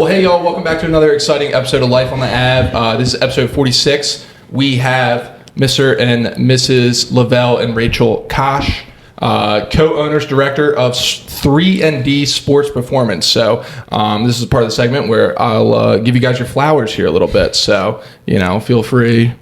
Well, hey, y'all. Welcome back to another exciting episode of Life on the Ave. This is episode 46. We have Mr. and Mrs. Lovell and Raychel Kosh, co-owners, director of 3&D Sports Performance. So this is part of the segment where I'll give you guys your flowers here a little bit. So, feel free.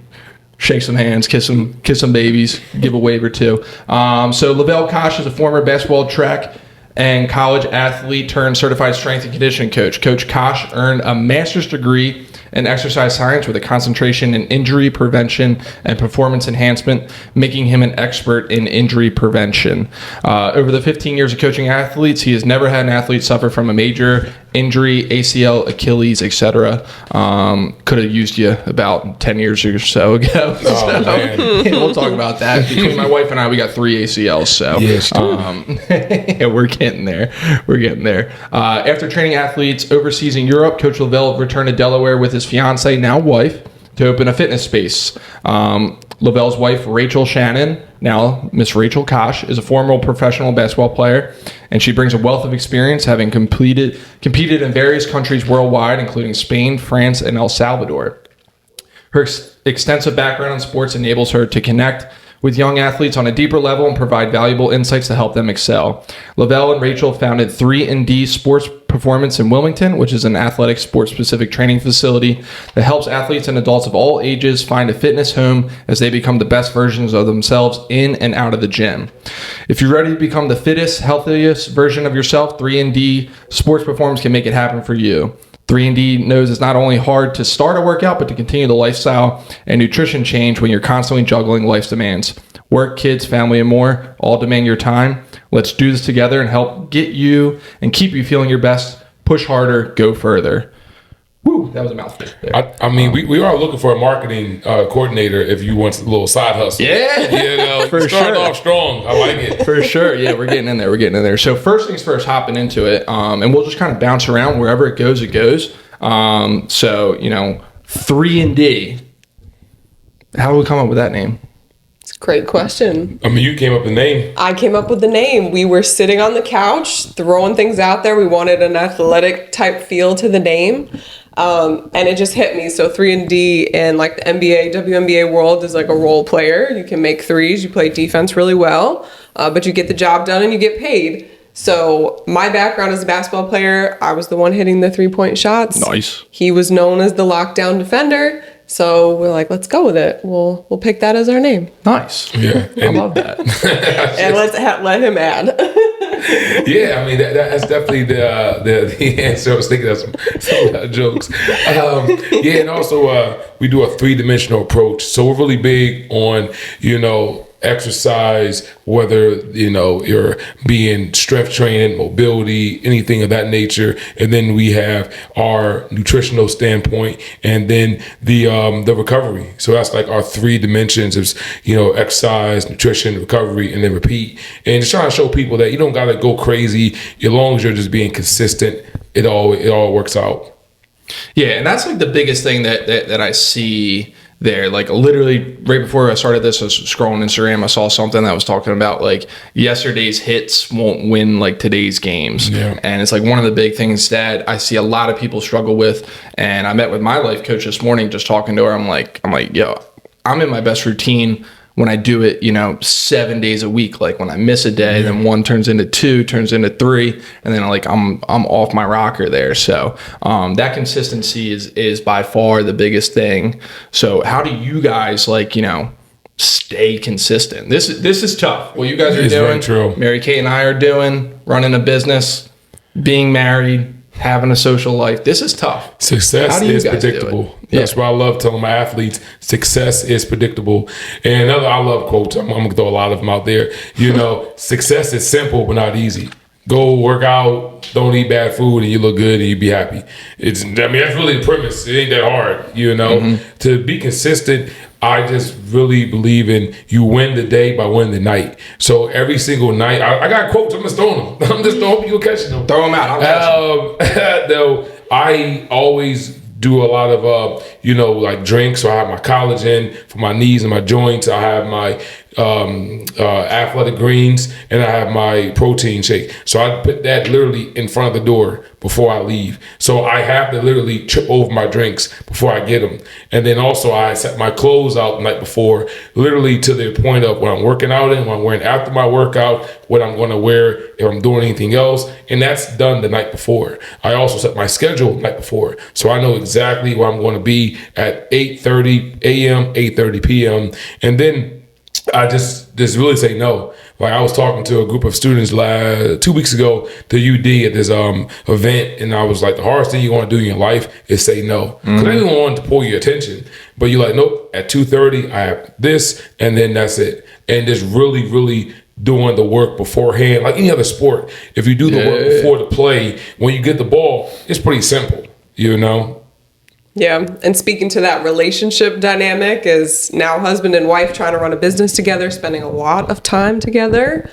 Shake some hands, kiss some babies, give a wave or two. So Lovell Kosh is a former basketball, track, and college athlete turned certified strength and conditioning coach. Coach Kosh earned a master's degree in exercise science with a concentration in injury prevention and performance enhancement, making him an expert in injury prevention. Over the 15 years of coaching athletes, he has never had an athlete suffer from a major injury, ACL, Achilles, etc. Could have used you about 10 years or so ago. We'll talk about that. Between my wife and I, we got 3 ACLs. So we're getting there. After training athletes overseas in Europe, Coach Lovell returned to Delaware with his fiance, now wife, to open a fitness space. Lovell's wife, Raychel Shannon, now Miss Raychel Kosh, is a former professional basketball player, and she brings a wealth of experience, having competed in various countries worldwide, including Spain, France, and El Salvador. Her extensive background in sports enables her to connect with young athletes on a deeper level and provide valuable insights to help them excel. Lovell and Raychel founded 3&D Sports Performance in Wilmington, which is an athletic sports-specific training facility that helps athletes and adults of all ages find a fitness home as they become the best versions of themselves in and out of the gym. If you're ready to become the fittest, healthiest version of yourself, 3&D Sports Performance can make it happen for you. 3&D knows it's not only hard to start a workout, but to continue the lifestyle and nutrition change when you're constantly juggling life's demands. Work, kids, family, and more all demand your time. Let's do this together and help get you and keep you feeling your best. Push harder, go further. Woo, that was a mouthful there. We are looking for a marketing coordinator if you want a little side hustle. Yeah, for sure. Off strong. I like it. For sure. Yeah, we're getting in there. So first things first, hopping into it, and we'll just kind of bounce around wherever it goes. 3&D. How did we come up with that name? It's a great question. You came up with the name. I came up with the name. We were sitting on the couch, throwing things out there. We wanted an athletic type feel to the name. And it just hit me. So 3&D in like the NBA, WNBA world is like a role player. You can make threes. You play defense really well, but you get the job done and you get paid. So my background as a basketball player, I was the one hitting the 3-point shots. Nice. He was known as the lockdown defender. So we're like, let's go with it. We'll pick that as our name. Nice. Yeah. I love that. And let's let him add. Yeah, that's definitely the answer. I was thinking of some jokes. And also we do a 3-dimensional approach. So we're really big on, exercise, whether you're being strength training, mobility, anything of that nature, and then we have our nutritional standpoint, and then the recovery. So that's like our 3 dimensions of exercise, nutrition, recovery, and then repeat. And just trying to show people that you don't gotta go crazy as long as you're just being consistent. It all works out. Yeah, and that's like the biggest thing that I see there. Like literally right before I started this, I was scrolling Instagram, I saw something that was talking about like yesterday's hits won't win like today's games. Yeah. And it's like one of the big things that I see a lot of people struggle with. And I met with my life coach this morning, just talking to her. I'm like, yo, I'm in my best routine when I do it, 7 days a week. Like when I miss a day, then 1 turns into 2, turns into 3, and then I'm off my rocker there. So that consistency is by far the biggest thing. So how do you guys stay consistent? This is tough. What you guys are doing, very true. Mary Kate and I are doing, running a business, being married, having a social life. This is tough. Success is predictable. That's why I love telling my athletes success is predictable. And another, I love quotes. I'm going to throw a lot of them out there. Success is simple but not easy. Go work out, don't eat bad food, and you look good and you be happy. That's really the premise. It ain't that hard, To be consistent, I just really believe in you win the day by winning the night. So every single night, I got quotes. I'm just throwing them. I'm just hoping you'll catch them. Throw them out. Though I always do a lot of like drinks. So I have my collagen for my knees and my joints. I have my athletic greens, and I have my protein shake. So I put that literally in front of the door before I leave. So I have to literally trip over my drinks before I get them. And then also I set my clothes out the night before, literally to the point of what I'm working out in, what I'm wearing after my workout, what I'm going to wear if I'm doing anything else. And that's done the night before. I also set my schedule the night before. So I know exactly where I'm going to be at 8:30 a.m., 8:30 p.m. And then I just really say no. Like, I was talking to a group of students 2 weeks ago to UD at this event, and I was like, the hardest thing you want to do in your life is say no. Because I didn't want to pull your attention. But you're like, nope, at 2:30, I have this, and then that's it. And just really, really doing the work beforehand. Like any other sport, if you do the work before the play, when you get the ball, it's pretty simple, you know? Yeah. And speaking to that relationship dynamic, is now husband and wife trying to run a business together, spending a lot of time together.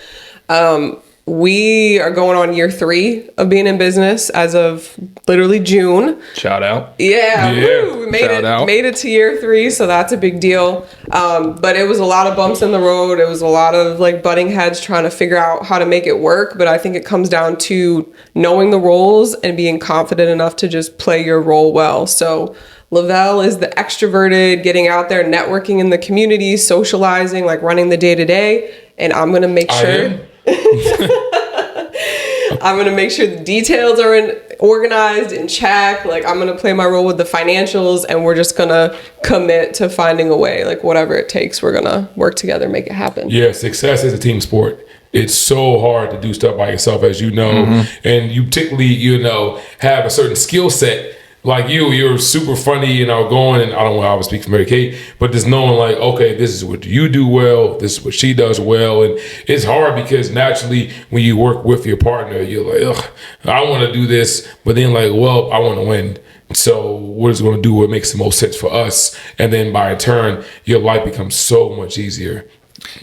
We are going on year 3 of being in business as of literally June. Shout out. Yeah. Woo, we made it to year 3. So that's a big deal. But it was a lot of bumps in the road. It was a lot of like butting heads trying to figure out how to make it work. But I think it comes down to knowing the roles and being confident enough to just play your role well. So Lovell is the extroverted, getting out there, networking in the community, socializing, like running the day to day. And I'm going to make sure. I'm going to make sure the details are organized and check. Like, I'm going to play my role with the financials, and we're just going to commit to finding a way, like whatever it takes, we're going to work together, make it happen. Yeah. Success is a team sport. It's so hard to do stuff by yourself, as you know, and you particularly, you know, have a certain skill set. Like you're super funny and outgoing, and I don't want to always speak for Mary Kate, but just knowing like, okay, this is what you do well, this is what she does well. And it's hard because naturally when you work with your partner, you're like, ugh, I want to do this, but then like, well, I want to win. So what is it going to do what makes the most sense for us? And then by turn, your life becomes so much easier.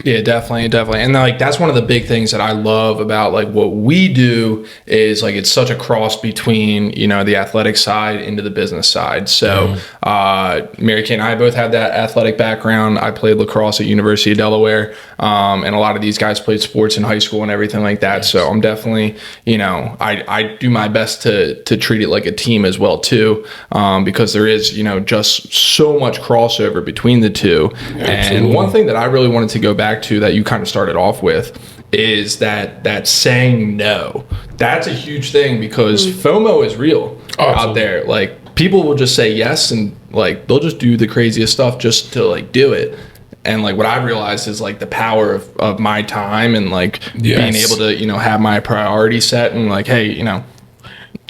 Yeah, definitely. And like, that's one of the big things that I love about like what we do is like, it's such a cross between, you know, the athletic side into the business side. So Mary Kay and I both have that athletic background. I played lacrosse at University of Delaware. And a lot of these guys played sports in high school and everything like that. So I'm definitely, you know, I do my best to treat it like a team as well too. Because there is, you know, just so much crossover between the two. Absolutely. And one thing that I really wanted to go back to that you kind of started off with is that saying no. That's a huge thing because FOMO is real out there. Like, people will just say yes and like they'll just do the craziest stuff just to like do it. And like what I've realized is like the power of my time and like being able to, you know, have my priority set and like, hey, you know,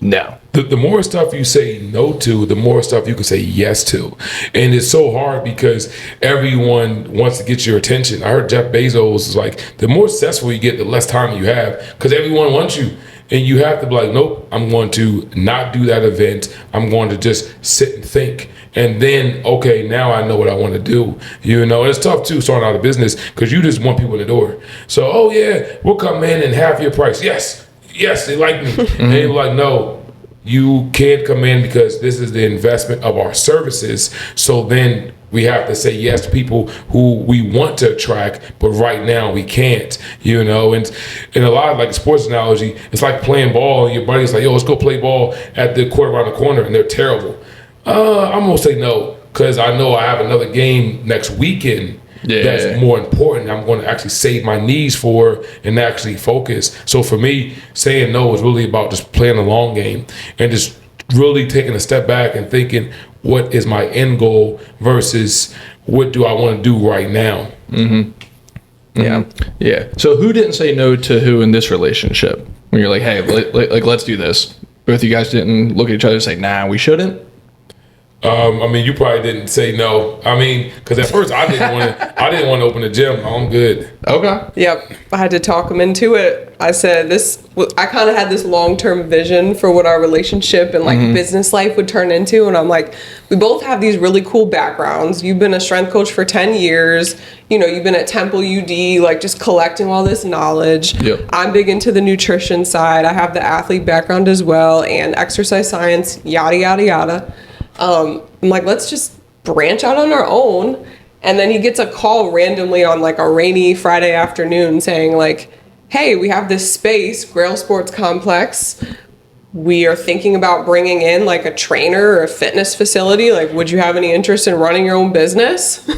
no. The more stuff you say no to, the more stuff you can say yes to. And it's so hard because everyone wants to get your attention. I heard Jeff Bezos is like, the more successful you get, the less time you have because everyone wants you. And you have to be like, nope, I'm going to not do that event. I'm going to just sit and think. And then, okay, now I know what I want to do. You know, and it's tough too starting out a business because you just want people in the door. So, oh yeah, we'll come in and half your price. Yes, they like me. And they're like, no. You can't come in because this is the investment of our services. So then we have to say yes to people who we want to attract, but right now we can't, you know. And a lot of like sports analogy, it's like playing ball and your buddy's like, yo, let's go play ball at the court around the corner, and they're terrible. I'm gonna say no because I know I have another game next weekend. That's more important. I'm going to actually save my knees for and actually focus. So for me, saying no is really about just playing the long game and just really taking a step back and thinking, what is my end goal versus what do I want to do right now? Yeah. So who didn't say no to who in this relationship? When you're like, hey, let's do this. Both of you guys didn't look at each other and say, nah, we shouldn't. I mean, you probably didn't say no. I mean, because at first I didn't want to open a gym. I'm good. Okay. Yep. I had to talk him into it. I said I kind of had this long-term vision for what our relationship and like business life would turn into. And I'm like, we both have these really cool backgrounds. You've been a strength coach for 10 years. You know, you've been at Temple UD, like just collecting all this knowledge. Yep. I'm big into the nutrition side. I have the athlete background as well and exercise science, yada, yada, yada. I'm like, let's just branch out on our own And then he gets a call randomly on like a rainy Friday afternoon saying like, hey, we have this space, Grail Sports Complex. We are thinking about bringing in like a trainer or a fitness facility. Like, would you have any interest in running your own business?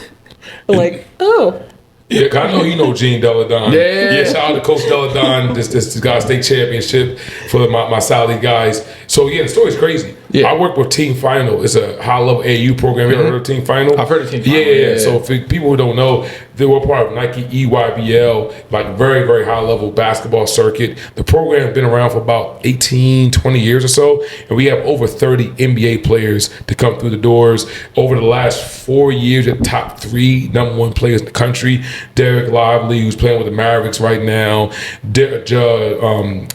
Like, oh. Yeah, 'cause I know you know Gene Deladon. Yeah. Shout out to Coach Deladon. This guy state championship for my Sally guys. So yeah, the story's crazy. Yeah. I work with Team Final. It's a high level AU program. You ever heard of Team Final? I've heard of Team Final. Yeah. So for people who don't know, they were part of Nike EYBL, like very, very high level basketball circuit. The program's been around for about 18, 20 years or so. And we have over 30 NBA players to come through the doors. Over the last 4 years, the top 3 number 1 players in the country. Derek Lively, who's playing with the Mavericks right now. Jalen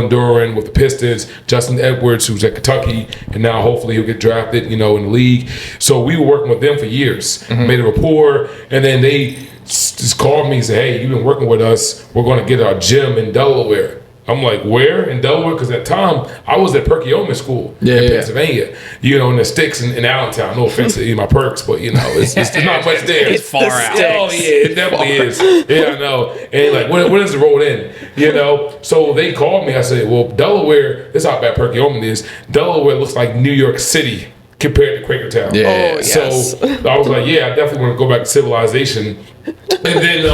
Duran with the Pistons. Justin Edwards, who's at Kentucky, and now hopefully he'll get drafted, in the league. So we were working with them for years, made a rapport, and then they just called me and said, hey, you've been working with us. We're going to get our gym in Delaware. I'm like, where? In Delaware? Because at the time, I was at Perkiomen School in Pennsylvania, in the sticks in Allentown. No offense to my perks, but, it's not much there. It's far out. Oh, yeah, it definitely is. Yeah, I know. And like, when is the road in? So they called me. I said, well, Delaware, this is how bad Perkiomen is. Delaware looks like New York City compared to Quakertown. Yeah. Oh, yes. So I was like, yeah, I definitely want to go back to civilization. And then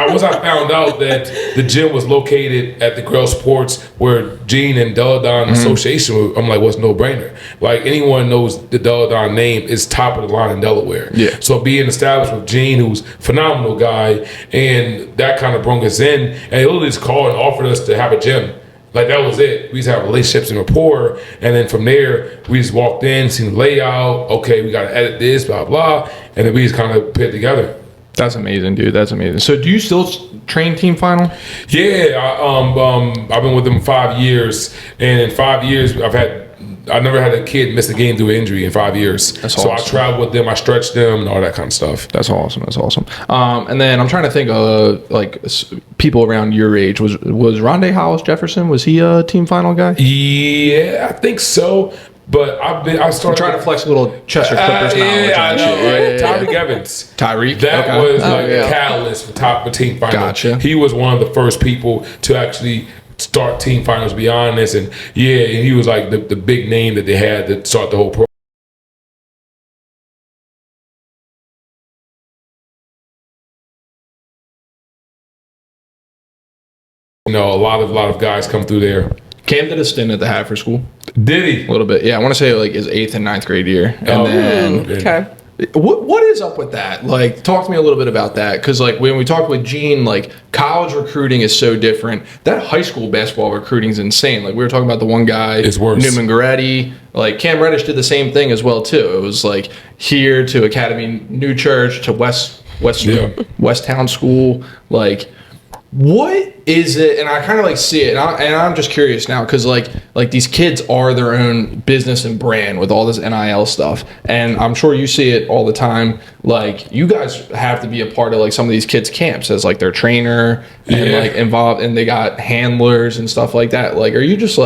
once I found out that the gym was located at the Grail Sports where Gene and Deladon Association were, I'm like, well, it's no brainer. Like anyone knows the Deladon name is top of the line in Delaware. Yeah. So being established with Gene, who's a phenomenal guy, and that kind of brought us in, and he literally just called and offered us to have a gym. Like that was it. We just have relationships and rapport, and then from there we just walked in, seen the layout. Okay, we got to edit this, blah blah, and then we just kind of put it together. That's amazing, dude. That's amazing. So, do you still train Team Final? Yeah, I've been with them 5 years, and in 5 years I never had a kid miss a game due to injury in 5 years. That's so awesome. I traveled with them, I stretched them, and all that kind of stuff. That's awesome. And then I'm trying to think of people around your age. Was Rondé Hollis Jefferson? Was he a Team Final guy? Yeah, I think so. But I started I'm trying to flex a little Chester Clippers knowledge. Yeah, I know, right? Yeah. Tyreek Evans. Tyreek. That okay. was a catalyst for Team Final. Gotcha. He was one of the first people to actually start Team Finals beyond this, and he was like the big name that they had to start the whole program. A lot of guys come through there. Cam did a stint at the Haverford School. Did he? A little bit, yeah. I want to say his 8th and 9th grade year. And then, okay. What is up with that? Like, talk to me a little bit about that, because when we talk with Gene, college recruiting is so different. That high school basketball recruiting is insane. We were talking about the one guy, it's worse. Newman Goretti. Cam Reddish did the same thing as well too. It was here to Academy New Church to West Town School. What is it? And I kind of see it, and I'm just curious now, because these kids are their own business and brand with all this NIL stuff, and I'm sure you see it all the time. You guys have to be a part of some of these kids' camps as their trainer and involved, and they got handlers and stuff like that. Are you just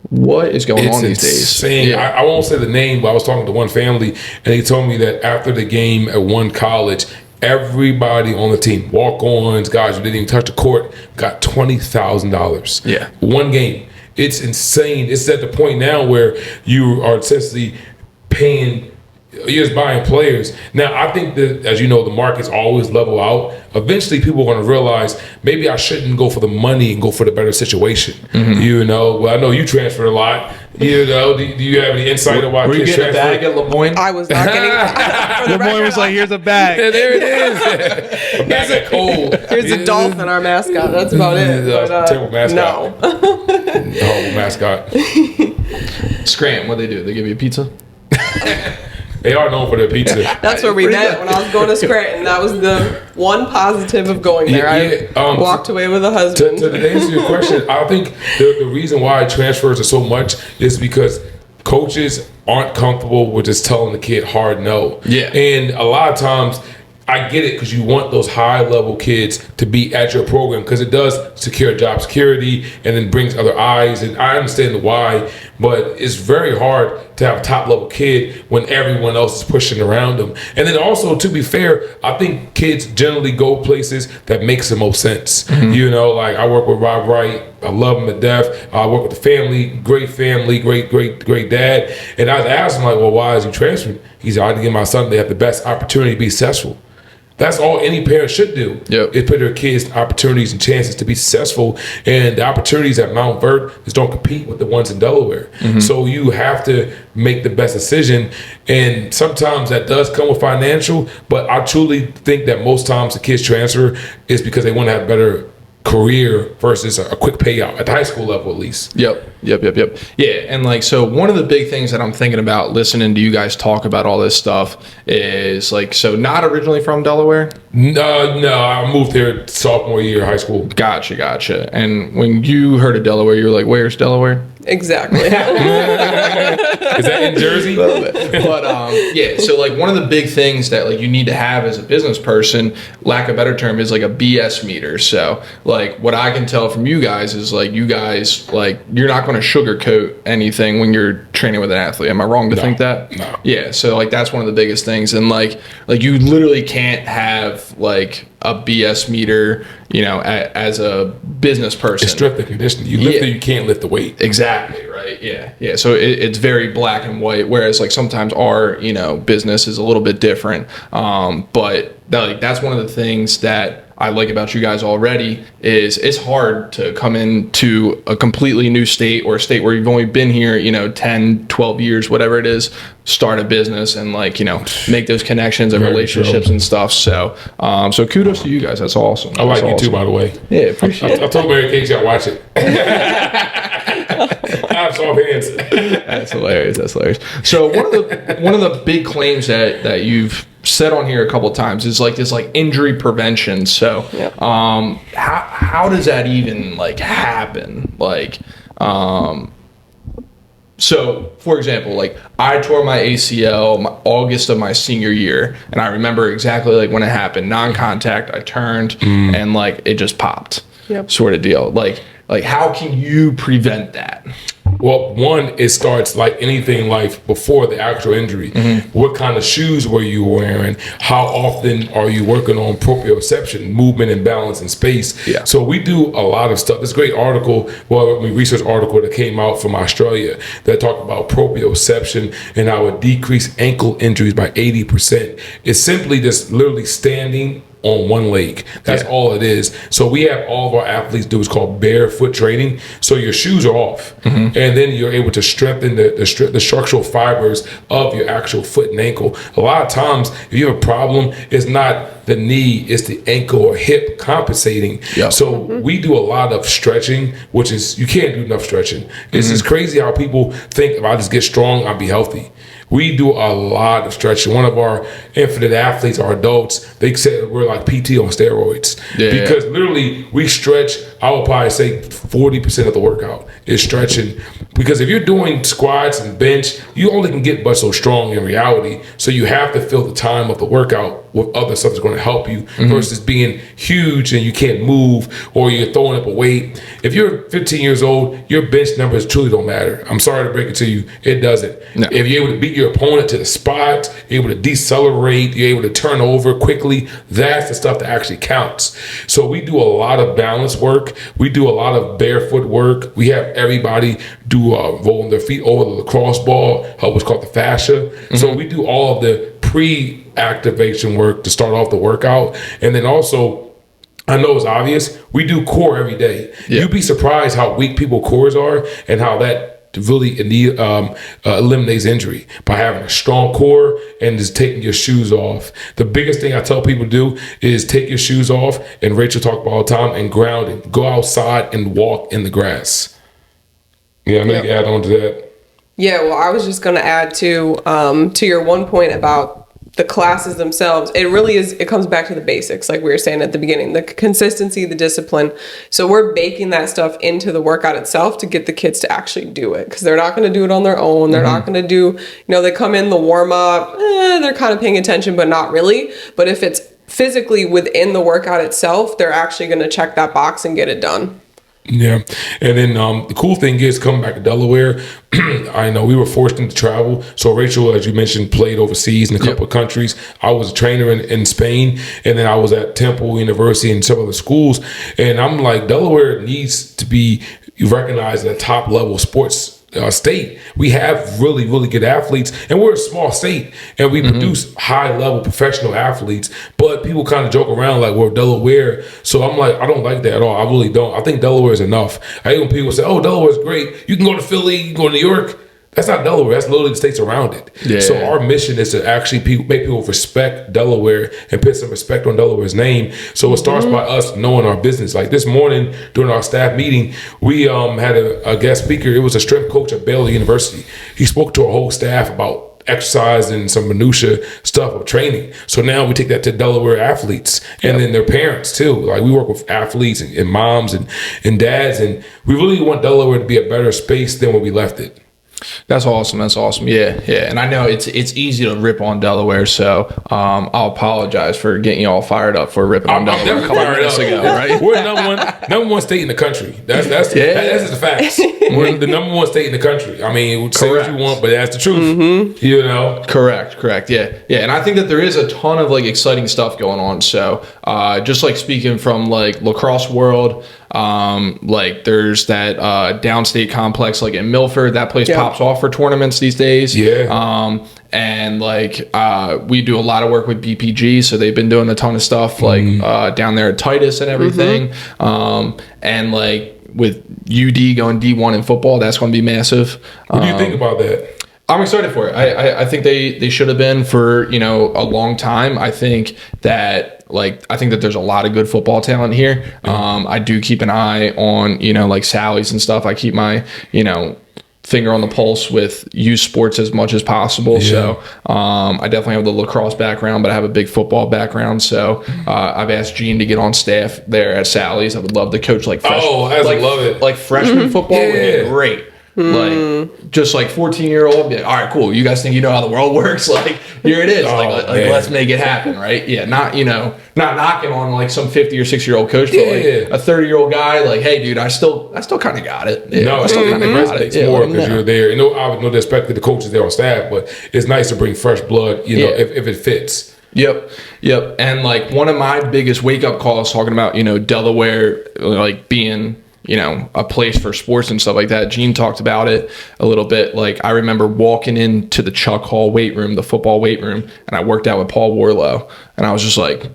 what is going on these days? Yeah. I won't say the name, but I was talking to one family, and they told me that after the game at one college, everybody on the team, walk-ons, guys who didn't even touch the court, got $20,000. Yeah. One game. It's insane. It's at the point now where you are essentially paying, you're just buying players. Now, I think that, as you know, the markets always level out. Eventually, people are going to realize maybe I shouldn't go for the money and go for the better situation. Mm-hmm. Well, I know you transferred a lot. Do you have any insight on why kids transfer? Were you getting a bag at Lemoyne? I was not getting Lemoyne was like, here's a bag. Yeah, there it is. A bag of coal. Here's a dolphin, our mascot. That's about it. Terrible mascot. No. Horrible mascot. Scram, what they do? They give you a pizza? They are known for their pizza. That's where we met when I was going to Scranton. That was the one positive of going there. I walked away with a husband. To answer your question, I think the reason why transfers are so much is because coaches aren't comfortable with just telling the kid hard no. Yeah. And a lot of times, I get it, because you want those high-level kids to be at your program, because it does secure job security and then brings other eyes. And I understand the why, but it's very hard to have a top level kid when everyone else is pushing around them. And then also, to be fair, I think kids generally go places that makes the most sense. You know, like I work with Rob Wright. I love him to death. I work with the family, great great dad. And I asked him, like, well, why is he transferring? He said, I had to give my son they have the best opportunity to be successful. That's all any parent should do. Is put their kids opportunities and chances to be successful. And the opportunities at Mount Vert just don't compete with the ones in Delaware. So you have to make the best decision. And sometimes that does come with financial, but I truly think that most times the kids transfer is because they want to have better career versus a quick payout at the high school level, at least. Yep. Yeah, and like, so one of the big things that I'm thinking about listening to you guys talk about all this stuff is like, so not originally from Delaware? No, I moved here sophomore year of high school. Gotcha. And when you heard of Delaware, you were like, where's Delaware? Exactly. Is that in Jersey? But yeah, so like one of the big things that like you need to have as a business person, lack of a better term, is like a BS meter. So like what I can tell from you guys is like you guys, like you're not going to sugarcoat anything when you're training with an athlete. Am I wrong to think that? No. Yeah, so like that's one of the biggest things. And like you literally can't have like a BS meter, you know, as a business person. It's strictly conditioning. You lift it, you can't lift the weight. Exactly, right? Yeah. So it's very black and white, whereas like sometimes our, you know, business is a little bit different. But that's one of the things that I like about you guys already is it's hard to come into a completely new state or a state where you've only been here, you know, 10, 12 years, whatever it is, start a business and like, you know, make those connections and relationships and stuff. So, so kudos to you guys. That's awesome. I like you too, by the way. Yeah, appreciate it. I told Mary Kate y'all watch it. I have soft hands. That's hilarious. So one of the big claims that you've said on here a couple of times is like this like injury prevention. So how does that even like happen? Like so for example, like I tore my ACL August of my senior year, and I remember exactly like when it happened. Non-contact, I turned and like it just popped. Sort of deal. Like how can you prevent that? Well, one, it starts like anything in life before the actual injury. What kind of shoes were you wearing? How often are you working on proprioception, movement and balance in space? So we do a lot of stuff. This great article, research article that came out from Australia that talked about proprioception and how it decreased ankle injuries by 80%. It's simply just literally standing on one leg. That's all it is. So we have all of our athletes do what's called barefoot training. So your shoes are off, and then you're able to strengthen the structural fibers of your actual foot and ankle. A lot of times, if you have a problem, it's not the knee, it's the ankle or hip compensating. So we do a lot of stretching, which is, you can't do enough stretching. It's just crazy how people think if I just get strong, I'll be healthy. We do a lot of stretching. One of our infinite athletes, our adults, they said we're like PT on steroids. Because literally we stretch, I would probably say 40% of the workout is stretching. Because if you're doing squats and bench, you only can get but so strong in reality. So you have to fill the time of the workout with other stuff that's going to help you versus being huge and you can't move or you're throwing up a weight. If you're 15 years old, your bench numbers truly don't matter. I'm sorry to break it to you. It doesn't. No. If you're able to beat your opponent to the spot, you're able to decelerate, you're able to turn over quickly, that's the stuff that actually counts. So we do a lot of balance work. We do a lot of barefoot work. We have everybody do rolling their feet over the lacrosse ball, what's called the fascia. So we do all of the pre-activation work to start off the workout. And then also, I know it's obvious, we do core every day. You'd be surprised how weak people's cores are and how that really eliminates injury by having a strong core and just taking your shoes off. The biggest thing I tell people to do is take your shoes off, and Raychel talk about all the time, and grounding. Go outside and walk in the grass. Yeah, I'm gonna add on to that. Yeah, well, I was just going to add to your one point about the classes themselves. It really is, it comes back to the basics, like we were saying at the beginning, the consistency, the discipline. So we're baking that stuff into the workout itself to get the kids to actually do it, because they're not going to do it on their own. They're not going to do, they come in the warm up, they're kind of paying attention, but not really. But if it's physically within the workout itself, they're actually going to check that box and get it done. Yeah. And then the cool thing is coming back to Delaware, I know we were forced into travel. So Raychel, as you mentioned, played overseas in a couple of countries. I was a trainer in Spain, and then I was at Temple University and some other schools. And I'm like, Delaware needs to be recognized at a top level sports state. We have really, really good athletes, and we're a small state, and we produce high level professional athletes. But people kind of joke around like we're Delaware. So I'm like, I don't like that at all. I really don't. I think Delaware is enough. I hate when people say, "Oh, Delaware is great. You can go to Philly, you can go to New York." That's not Delaware. That's literally the states around it. Yeah. So our mission is to actually make people respect Delaware and put some respect on Delaware's name. So it starts by us knowing our business. Like this morning during our staff meeting, we had a guest speaker. It was a strength coach at Baylor University. He spoke to our whole staff about exercise and some minutia stuff of training. So now we take that to Delaware athletes and then their parents too. Like we work with athletes and moms and dads, and we really want Delaware to be a better space than when we left it. That's awesome. That's awesome. Yeah, yeah. And I know it's easy to rip on Delaware, so I'll apologize for getting you all fired up for ripping on Delaware a couple minutes ago. Right? We're number one state in the country. That's the facts. We're the number one state in the country. I mean, say what you want, but that's the truth. You know. Correct. Yeah, yeah. And I think that there is a ton of like exciting stuff going on. So just like speaking from like lacrosse world. Like there's that downstate complex like in Milford, that place pops off for tournaments these days. And like we do a lot of work with BPG, so they've been doing a ton of stuff like down there at Titus and everything. And like with UD going D1 in football, that's going to be massive. What do you think about that? I'm excited for it. I think they should have been for, you know, a long time. I think that there's a lot of good football talent here. I do keep an eye on, you know, like Sally's and stuff. I keep my, you know, finger on the pulse with youth sports as much as possible. So I definitely have the lacrosse background, but I have a big football background. So I've asked Gene to get on staff there at Sally's. I would love to coach like freshman football would be great. Like just like 14-year-old, be like, all right, cool. You guys think you know how the world works? Like here it is. Let's make it happen, right? Yeah, not knocking on like some 50 or 60-year-old coach, but like a 30-year-old guy. Like, hey, dude, I still kind of got it. Yeah, I still kind of got it. More because you're there. And no disrespect to the coaches there on staff, but it's nice to bring fresh blood. You know, if it fits. Yep. And like one of my biggest wake up calls talking about, you know, Delaware like being, you know, a place for sports and stuff like that. Gene talked about it a little bit. Like I remember walking into the Chuck Hall weight room, the football weight room, and I worked out with Paul Warlow, and I was just like,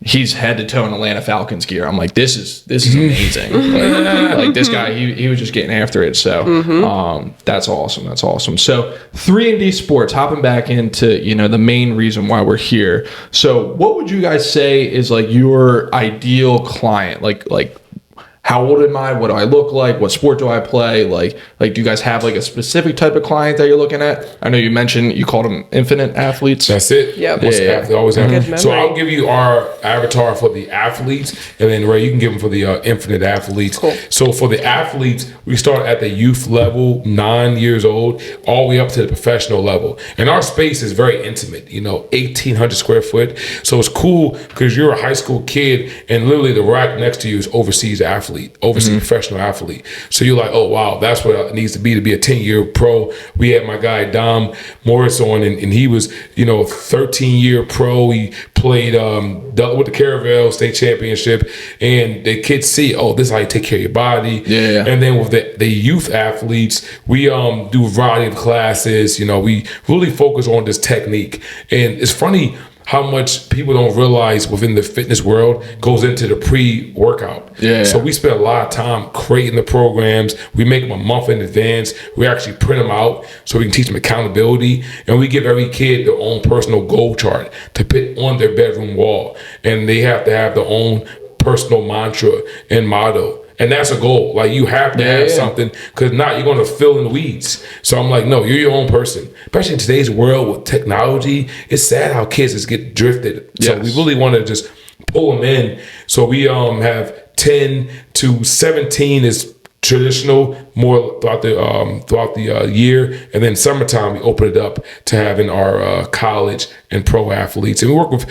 he's head to toe in Atlanta Falcons gear. I'm like, this is amazing. like this guy, he was just getting after it. So that's awesome. That's awesome. So 3&D Sports, hopping back into, you know, the main reason why we're here. So what would you guys say is like your ideal client? Like how old am I? What do I look like? What sport do I play? Like, do you guys have like a specific type of client that you're looking at? I know you mentioned you called them infinite athletes. That's it. Yep. Always have. So I'll give you our avatar for the athletes, and then Ray, you can give them for the infinite athletes. Cool. So for the athletes, we start at the youth level, 9 years old, all the way up to the professional level. And our space is very intimate. You know, 1,800 square foot. So it's cool because you're a high school kid, and literally the rack next to you is overseas athlete. Professional athlete. So you're like, oh wow, that's what it needs to be a 10-year pro. We had my guy Dom Morris on, and he was, you know, a 13-year pro. He played with the Caravel State Championship, and the kids see, oh, this is how you take care of your body. And then with the youth athletes, we do a variety of classes. You know, we really focus on this technique, and it's funny how much people don't realize within the fitness world goes into the pre-workout. So we spend a lot of time creating the programs. We make them a month in advance. We actually print them out so we can teach them accountability. And we give every kid their own personal goal chart to put on their bedroom wall. And they have to have their own personal mantra and motto. And that's a goal. Like you have to have something, because not you're going to fill in the weeds. So I'm like, no, you're your own person. Especially in today's world with technology, it's sad how kids just get drifted. So we really want to just pull them in. So we have 10 to 17 is traditional more throughout the year, and then summertime we open it up to having our college and pro athletes. And we work with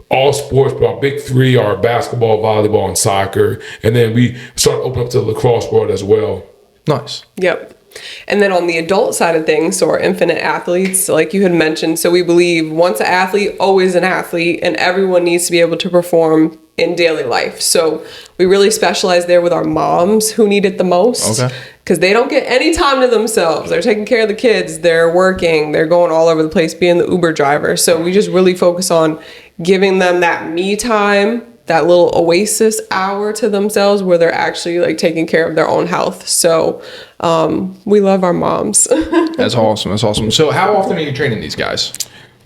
all sports, but our big three are basketball, volleyball, and soccer. And then we start opening up to the lacrosse world as well. Nice. Yep. And then on the adult side of things, so our infinite athletes, like you had mentioned, so we believe once an athlete, always an athlete, and everyone needs to be able to perform in daily life. So we really specialize there with our moms who need it the most. Okay. Because they don't get any time to themselves. They're taking care of the kids. They're working. They're going all over the place, being the Uber driver. So we just really focus on giving them that me time, that little oasis hour to themselves where they're actually like taking care of their own health. So we love our moms. That's awesome. That's awesome. So how often are you training these guys?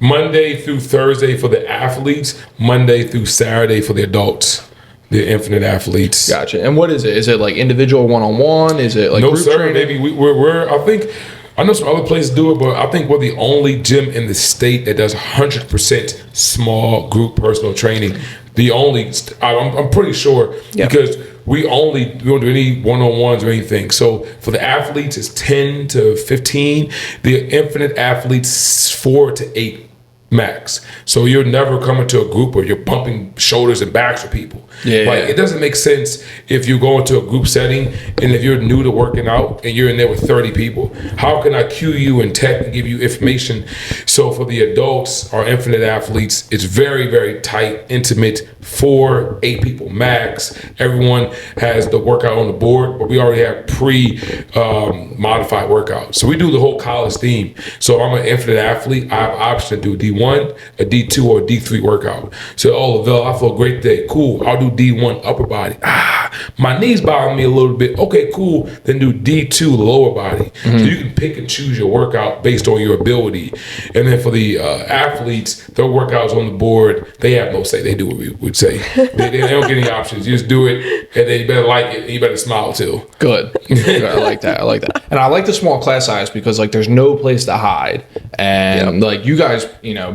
Monday through Thursday for the athletes, Monday through Saturday for the adults, the infinite athletes. Gotcha. And what is it? Is it like individual one-on-one? Is it like no, group sir. training? Maybe we're I think I know some other places do it, but I think we're the only gym in the state that does 100% small group personal training. The only, I'm pretty sure, because we don't do any one-on-ones or anything. So for the athletes, it's 10 to 15. The infinite athletes, 4 to 8 max. So you're never coming to a group where you're bumping shoulders and backs with people. Like it doesn't make sense if you go into a group setting and if you're new to working out and you're in there with 30 people. How can I cue you and tech and give you information? So for the adults, our infinite athletes, it's very, very tight, intimate, 4, 8 people max. Everyone has the workout on the board, but we already have modified workouts. So we do the whole college theme. So if I'm an infinite athlete, I have an option to do D1, a D2, or a D3 workout. So, Lovell, I feel great today. Cool. I'll do D1 upper body. My knees bother me a little bit. Okay, cool. Then do D2 lower body. So you can pick and choose your workout based on your ability. And then for the athletes, their workouts on the board, they have no say. They do what we would say. They don't get any options. You just do it, and then you better like it, and you better smile too. Good. I like that. I like that. And I like the small class size because like there's no place to hide. And like you guys,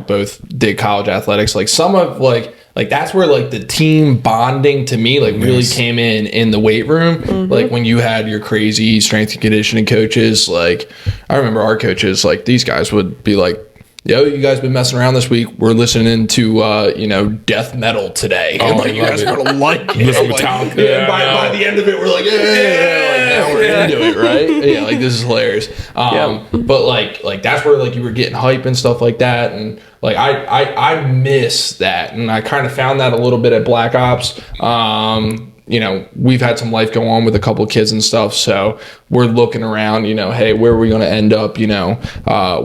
both did college athletics. Like some of like that's where like the team bonding to me like really came in the weight room. Like when you had your crazy strength and conditioning coaches. Like I remember our coaches, like these guys would be like, yo, you guys been messing around this week. We're listening to death metal today. And like you guys are gonna like it. Listen Like, Metallica. by the end of it, we're like, like now we're into it, right? Yeah, like this is hilarious. But like that's where like you were getting hype and stuff like that, and like I miss that, and I kind of found that a little bit at Black Ops. We've had some life go on with a couple of kids and stuff, so we're looking around, hey, where are we going to end up,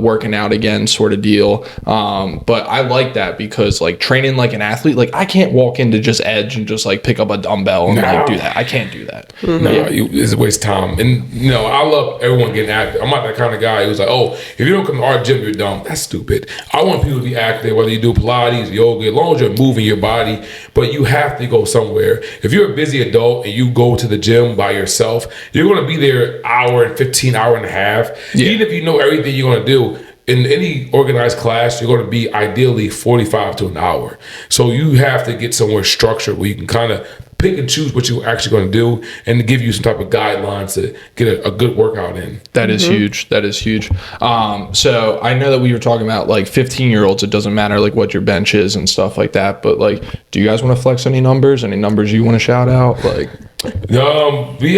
working out again sort of deal. But I like that because like training like an athlete, like I can't walk into just edge and just like pick up a dumbbell and like do that. I can't do that. It's a waste of time. And I love everyone getting active. I'm not that kind of guy who's like, oh, if you don't come to our gym, you're dumb. That's stupid. I want people to be active, whether you do Pilates, yoga, as long as you're moving your body, but you have to go somewhere. If you're a busy adult and you go to the gym by yourself, you're going to be there hour and 15, hour and a half. Even if you know everything you're going to do, in any organized class, you're going to be ideally 45 to an hour. So you have to get somewhere structured where you can kind of pick and choose what you're actually going to do and to give you some type of guidelines to get a good workout in. That is huge. That is huge. So I know that we were talking about like 15-year-olds. It doesn't matter like what your bench is and stuff like that. But like, do you guys want to flex any numbers? Any numbers you want to shout out? Like, we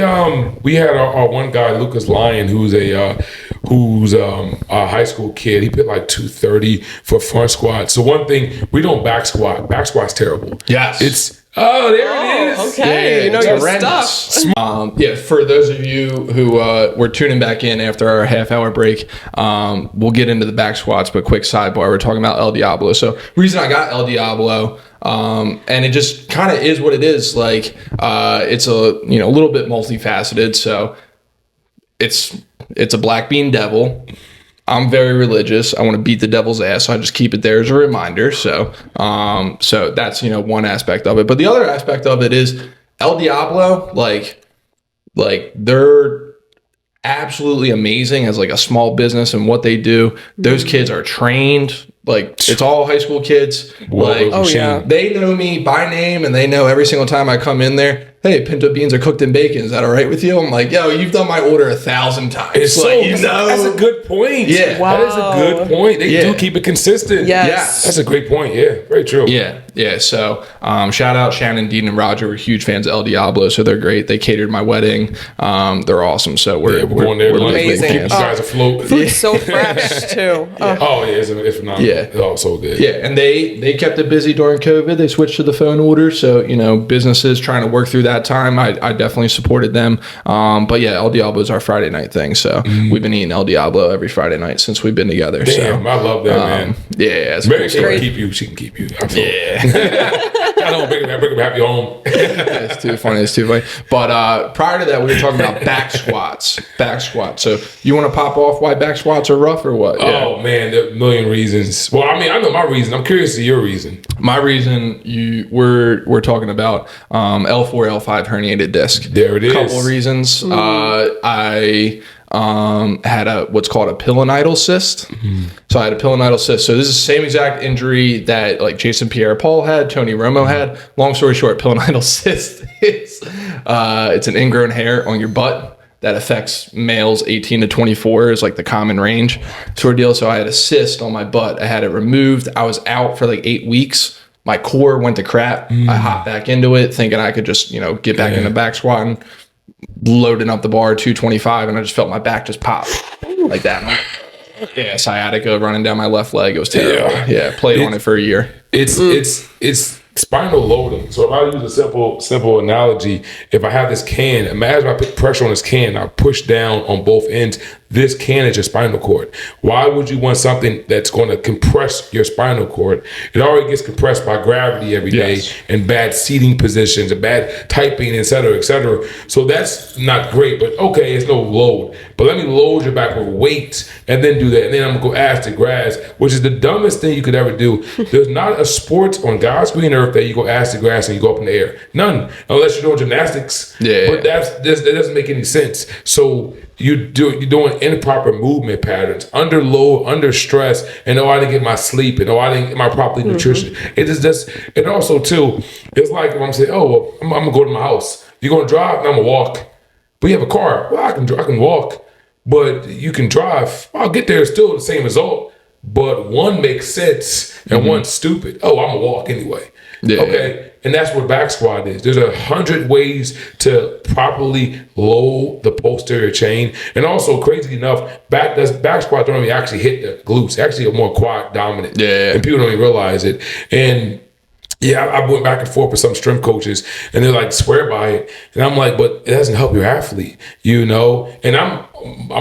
had our one guy, Lucas Lyon, who's a high school kid. He put like 230 for front squat. So one thing, we don't back squat. Back squat's terrible. Yes. There it is. Okay, your horrendous stuff. For those of you who were tuning back in after our half-hour break, we'll get into the back squats, but quick sidebar, we're talking about El Diablo. So reason I got El Diablo, and it just kind of is what it is. Like it's a little bit multifaceted. So it's a black bean devil. I'm very religious. I want to beat the devil's ass, so I just keep it there as a reminder. So that's one aspect of it. But the other aspect of it is El Diablo, like they're absolutely amazing as like a small business and what they do. Those kids are trained. Like it's all high school kids. Like they know me by name and they know every single time I come in there. hey, pinto beans are cooked in bacon. Is that all right with you? I'm like, yo, you've done my order 1,000 times. It's like, that's a good point. Yeah. Wow. That is a good point. They do keep it consistent. Yes. That's a great point. Yeah, very true. Yeah. So shout out Shannon, Dean, and Roger. We're huge fans of El Diablo, so they're great. They catered my wedding. They're awesome. So we're going there. we're amazing. Keep you guys afloat. Food's so fresh too. Oh yeah, it's phenomenal. Yeah. Oh, so good. Yeah, and they kept it busy during COVID. They switched to the phone order, so businesses trying to work through that time. I definitely supported them. But yeah, El Diablo is our Friday night thing, so we've been eating El Diablo every Friday night since we've been together. Damn, I love that, man. Yeah, it's Mary cool. can keep you. She can keep you. Yeah. I don't bring him happy home. It's too funny. But prior to that, we were talking about back squats. So you want to pop off why back squats are rough or what? Oh man, there are a million reasons. Well, I mean, I know my reason. I'm curious to your reason. My reason, we're talking about L4, L5 herniated disc. There it is. Couple reasons. I had what's called a pilonidal cyst. So I had a pilonidal cyst. So this is the same exact injury that like Jason Pierre-Paul had, Tony Romo had. Long story short, pilonidal cyst is it's an ingrown hair on your butt that affects males 18 to 24 is like the common range sort of deal. So I had a cyst on my butt. I had it removed. I was out for like 8 weeks. My core went to crap. I hopped back into it thinking I could just, get back into back squatting, loading up the bar 225, and I just felt my back just pop like that. Yeah, sciatica running down my left leg. It was terrible. Yeah, played on it for a year. It's spinal loading. So if I use a simple analogy, if I have this can, imagine I put pressure on this can, I push down on both ends. This can is your spinal cord. Why would you want something that's going to compress your spinal cord? It already gets compressed by gravity every day and bad seating positions and bad typing, et cetera, et cetera. So that's not great, but okay, it's no load. But let me load your back with weight and then do that. And then I'm going to go ass to grass, which is the dumbest thing you could ever do. There's not a sport on God's green earth that you go ass to grass and you go up in the air. None, unless you're doing gymnastics. Yeah. But that doesn't make any sense. So you're doing improper movement patterns, under load, under stress, and I didn't get my sleep, and I didn't get my proper nutrition. It is just, and also too, it's like if I'm saying, I'm gonna go to my house. You're gonna drive, and I'm gonna walk. But you have a car. Well, I can walk, but you can drive. I'll get there, still the same result. But one makes sense and one's stupid. I'm gonna walk anyway. Yeah. Okay. And that's what back squat is. There's 100 ways to properly load the posterior chain. And also, crazy enough, back squat don't even actually hit the glutes. Actually, are more quad dominant. Yeah. And people don't even realize it. And yeah, I went back and forth with some strength coaches, and they're like, swear by it. And I'm like, but it doesn't help your athlete, And I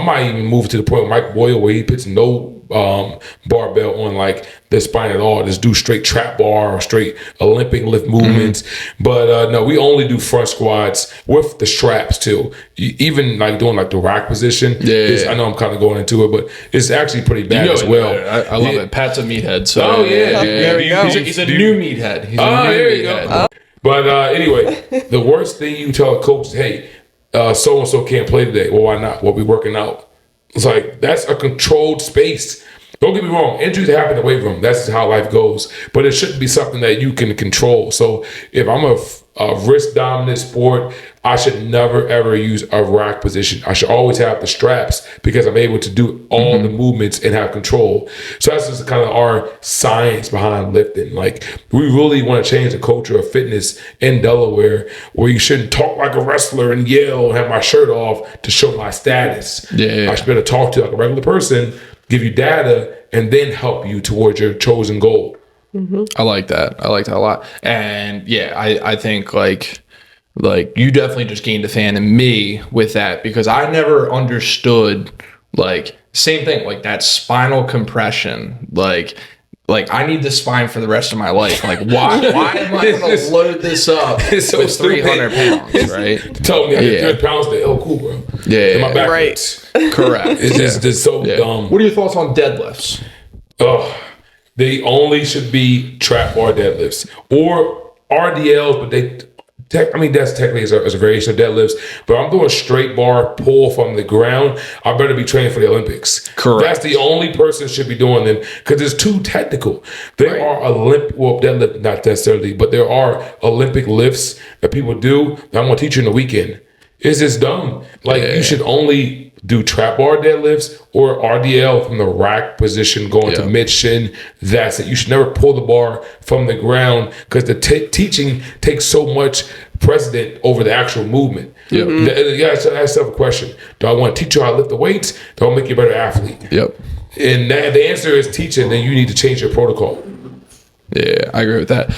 might even move to the point with Mike Boyle where he puts no barbell on like the spine at all. Just do straight trap bar or straight Olympic lift movements. But no, we only do front squats with the straps too. Even like doing like the rack position. I know I'm kind of going into it, but it's actually pretty bad as well. I love it. Pat's a meathead. So There we go. He's a new meathead. He's a new meathead. But anyway, the worst thing you tell a coach is, hey, so-and-so can't play today. Well, why not? Well, we working out. It's like, that's a controlled space. Don't get me wrong. Injuries happen in the weight room. That's how life goes. But it shouldn't be something that you can control. So if I'm a wrist-dominant sport, I should never, ever use a rack position. I should always have the straps because I'm able to do all the movements and have control. So that's just kind of our science behind lifting. Like, we really want to change the culture of fitness in Delaware where you shouldn't talk like a wrestler and yell and have my shirt off to show my status. I should be able to talk to you like a regular person, give you data, and then help you towards your chosen goal. I like that. I like that a lot. And yeah, I think like you definitely just gained a fan in me with that because I never understood like same thing, like that spinal compression, like I need this spine for the rest of my life. Like why am I going to load this up with 300 pounds, right? Tell me I get 300 pounds today. Oh, cool, bro. Yeah. My back Right. hurts. Correct. It's just so dumb. What are your thoughts on deadlifts? They only should be trap bar deadlifts or RDLs, but they That's technically is a variation of deadlifts, but I'm doing straight bar pull from the ground. I better be training for the Olympics. Correct. That's the only person should be doing them because it's too technical. There are deadlift, not necessarily, but there are Olympic lifts that people do that I'm going to teach you in the weekend. It's just dumb. You should only do trap bar deadlifts or RDL from the rack position going to mid shin. That's it. You should never pull the bar from the ground because the teaching takes so much precedent over the actual movement. You gotta ask yourself a question. Do I want to teach you how to lift the weights? Do I make you a better athlete? And the answer is teaching, then you need to change your protocol. Yeah, I agree with that.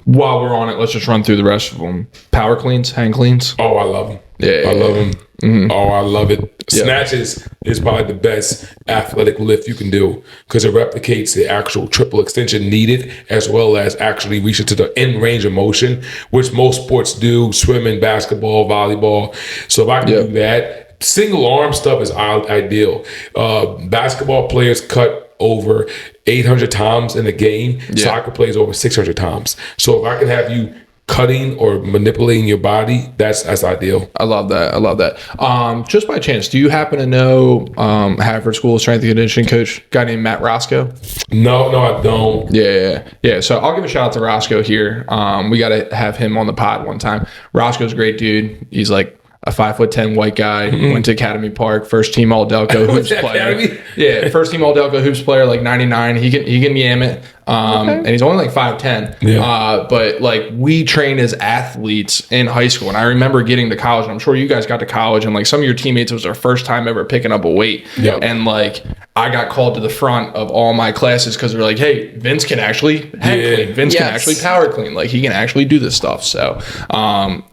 While we're on it, let's just run through the rest of them. Power cleans, hang cleans. Oh, I love them. I love them. Oh, I love it. Snatches is probably the best athletic lift you can do because it replicates the actual triple extension needed as well as actually reaching to the end range of motion, which most sports do, swimming, basketball, volleyball. So if I can do that, single arm stuff is ideal. Basketball players cut over 800 times in a game. Soccer players over 600 times. So if I can have you cutting or manipulating your body, that's ideal. I love that. Just by chance, do you happen to know Haverford School strength and conditioning coach, guy named Matt Roscoe? No, I don't. Yeah. So I'll give a shout out to Roscoe here. We got to have him on the pod one time. Roscoe's a great dude. He's like a 5'10" white guy, went to Academy Park, first team All Delco hoops player. First team All Delco hoops player, like 99. He can yam it. And he's only like 5'10". But like we train as athletes in high school. And I remember getting to college, and I'm sure you guys got to college, and like some of your teammates, it was their first time ever picking up a weight. And like I got called to the front of all my classes because they're like, hey, Vince can actually hang clean. Vince can actually power clean. Like he can actually do this stuff. So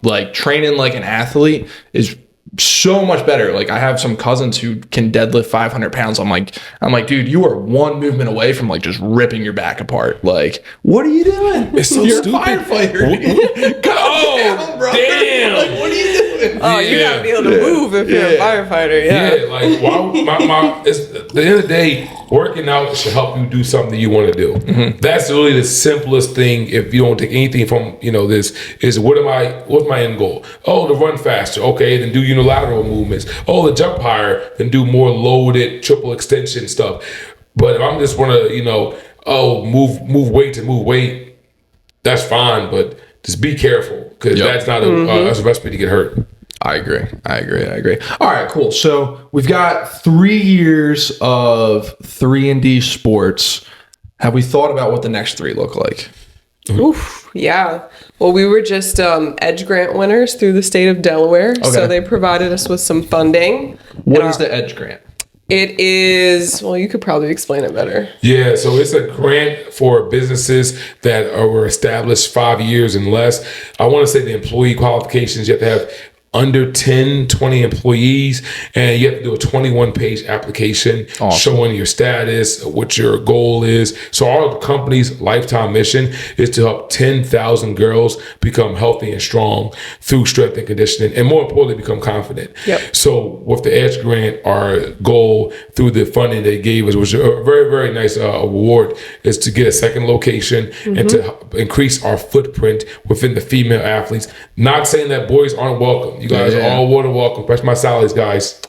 like training like an athlete is so much better. Like I have some cousins who can deadlift 500 pounds. I'm like, dude, you are one movement away from like just ripping your back apart. Like, what are you doing? It's so You're stupid. A firefighter. Damn. Like, what are you doing? Oh, you gotta be able to move if you're a firefighter. Like at the end of the day, working out should help you do something you want to do. That's really the simplest thing. If you don't take anything from this, is what's my end goal? Oh, to run faster. Okay, then do unilateral movements. Oh, to jump higher, then do more loaded triple extension stuff. But if I'm just want to move weight to move weight, that's fine. But just be careful because that's not a recipe to get hurt. I agree. All right, cool. So we've got 3 years of 3&D sports. Have we thought about what the next 3 look like? Oof, yeah. Well, we were just Edge Grant winners through the state of Delaware. Okay. So they provided us with some funding. What is the Edge Grant? It is, well, you could probably explain it better. Yeah, so it's a grant for businesses that were established 5 years and less. I want to say the employee qualifications, you have to have under 10, 20 employees, and you have to do a 21-page application showing your status, what your goal is. So our company's lifetime mission is to help 10,000 girls become healthy and strong through strength and conditioning, and more importantly, become confident. So with the Edge Grant, our goal through the funding they gave us, which was a very, very nice award, is to get a second location and to increase our footprint within the female athletes. Not saying that boys aren't welcome. You guys are all more than welcome. Press my salaries, guys.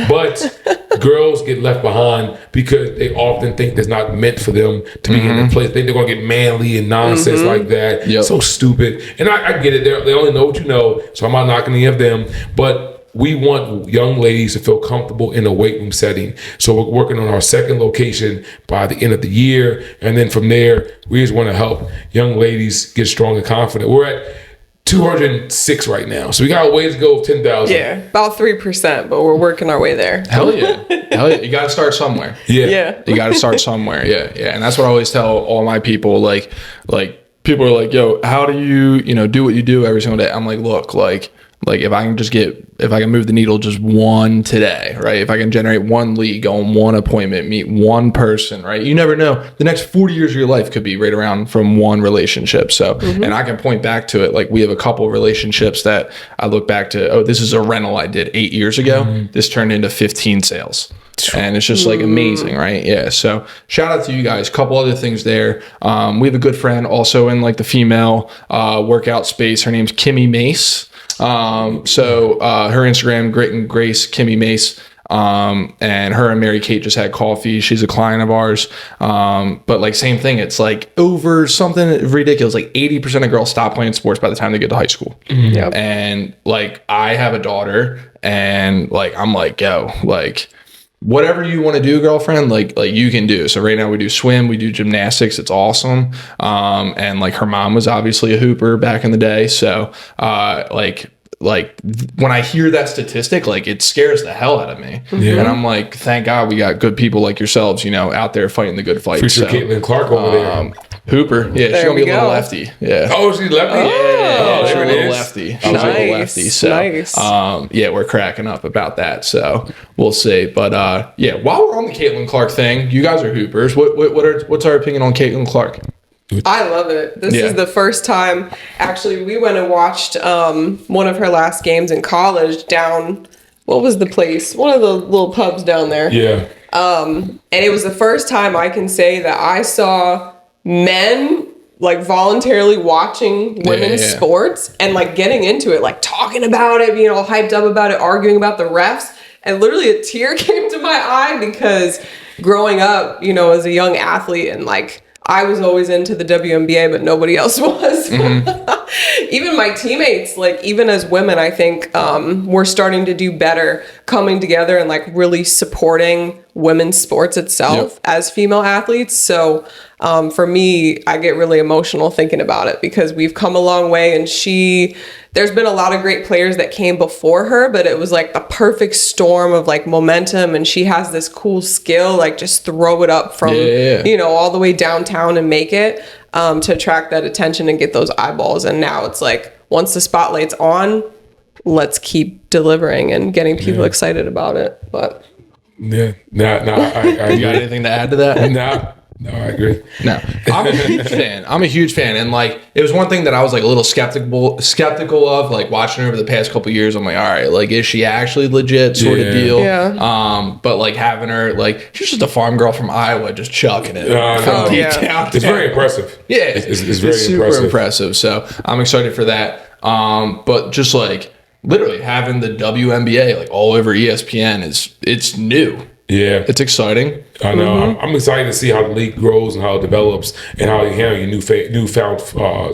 But girls get left behind because they often think that's not meant for them to be in a place. They think they're going to get manly and nonsense like that. So stupid. And I get it. They only know what you know. So I'm not knocking any of them. But we want young ladies to feel comfortable in a weight room setting. So we're working on our second location by the end of the year. And then from there, we just want to help young ladies get strong and confident. We're at 206 right now. So we got a ways to go of 10,000. Yeah, about 3%, but we're working our way there. Hell yeah. You got to start somewhere. Yeah. You got to start somewhere. Yeah. And that's what I always tell all my people. Like people are like, yo, how do you, do what you do every single day? I'm like, look, like if I can move the needle just one today, right? If I can generate one lead, go on one appointment, meet one person, right? You never know. The next 40 years of your life could be right around from one relationship. So, and I can point back to it. Like we have a couple of relationships that I look back to, this is a rental I did 8 years ago. This turned into 15 sales. and it's just like amazing, right? Yeah. So shout out to you guys. A couple other things there. We have a good friend also in like the female workout space. Her name's Kimmy Mace. So her Instagram, Grit and Grace Kimmy Mace. And her and Mary Kate just had coffee. She's a client of ours. But like same thing. It's like over something ridiculous. Like 80% of girls stop playing sports by the time they get to high school. Mm-hmm. Yep. And like I have a daughter, and like I'm like, yo, like whatever you want to do, girlfriend, like you can do. So right now we do swim, we do gymnastics. It's awesome. And like her mom was obviously a hooper back in the day. So like when I hear that statistic, like it scares the hell out of me. Yeah. And I'm like, thank God we got good people like yourselves, you know, out there fighting the good fight. Future Caitlin Clark over there. Hooper. Yeah, she's going to be a little lefty. Yeah. Oh, she's lefty? Yeah, she's a little is. lefty. She's a little lefty. So, yeah, we're cracking up about that. So we'll see. But yeah, while we're on the Caitlin Clark thing, you guys are hoopers. What's our opinion on Caitlin Clark? I love it. This is the first time. Actually, we went and watched one of her last games in college down. What was the place? One of the little pubs down there. Yeah. And it was the first time I can say that I saw men like voluntarily watching women's sports and like getting into it, like talking about it, being all hyped up about it, arguing about the refs. And literally a tear came to my eye because growing up, you know, as a young athlete and like I was always into the WNBA, but nobody else was. Even my teammates, like even as women, I think we're starting to do better coming together and like really supporting women's sports itself as female athletes. So for me, I get really emotional thinking about it because we've come a long way, and there's been a lot of great players that came before her, but it was like the perfect storm of like momentum, and she has this cool skill, like just throw it up from, you know, all the way downtown and make it to attract that attention and get those eyeballs. And now it's like, once the spotlight's on, let's keep delivering and getting people excited about it. But yeah, I you got anything to add to that? No, I agree. No, I'm a huge fan. And like, it was one thing that I was like a little skeptical of, like watching her over the past couple of years. I'm like, all right, like, is she actually legit sort of deal? Yeah. But like having her, like, she's just a farm girl from Iowa, just chucking it. From deep down. It's very impressive. Yeah. It's very super impressive. So I'm excited for that. But just like literally having the WNBA like all over ESPN it's new. Yeah. It's exciting. I know. I'm excited to see how the league grows and how it develops and how you handle your newfound